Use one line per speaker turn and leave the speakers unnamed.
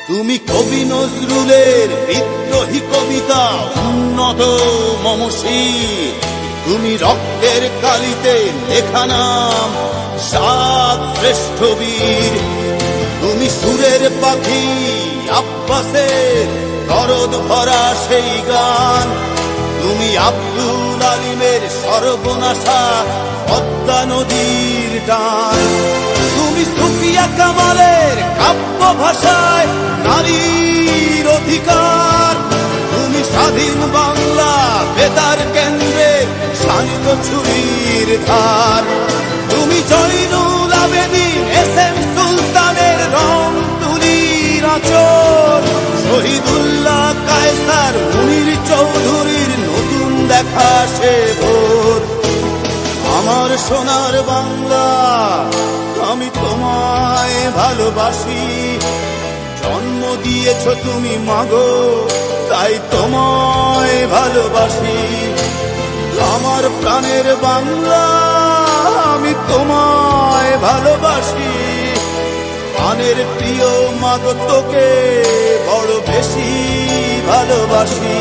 তুমি কবি নজরুলের বিদ্রোহী কবিতা উন্নত মমশীর, তুমি রক্তের কালিতে লেখা নাম সাত শ্রেষ্ঠ বীর। তুমি সুরের পাখি আব্বাসের দরদ ভরা সেই গান, তুমি আব্দুল আলিমের সর্বনাশা পদ্মা নদীর টান। তুমি সুফিয়া কামালের কাব্য ভাষায় নারীর অধিকার, তুমি স্বাধীন বাংলা বেতার কেন্দ্রের শান্ত ছুরির ধার। তুমি জয়নুল আবেদিন এস.এম. সুলতানের রং তুলির আঁচল, শহীদুল্লাহ কায়সার মুনির চৌধুরীর নতুন দেখা সে ভোর। আমার সোনার বাংলা আমি তোমায় ভালোবাসি, জন্ম দিয়েছ তুমি মাগো তাই তোমায় ভালোবাসি। আমার প্রাণের বাংলা আমি তোমায় ভালোবাসি, প্রাণের প্রিয় মাগো তোকে বড় বেশি ভালোবাসি।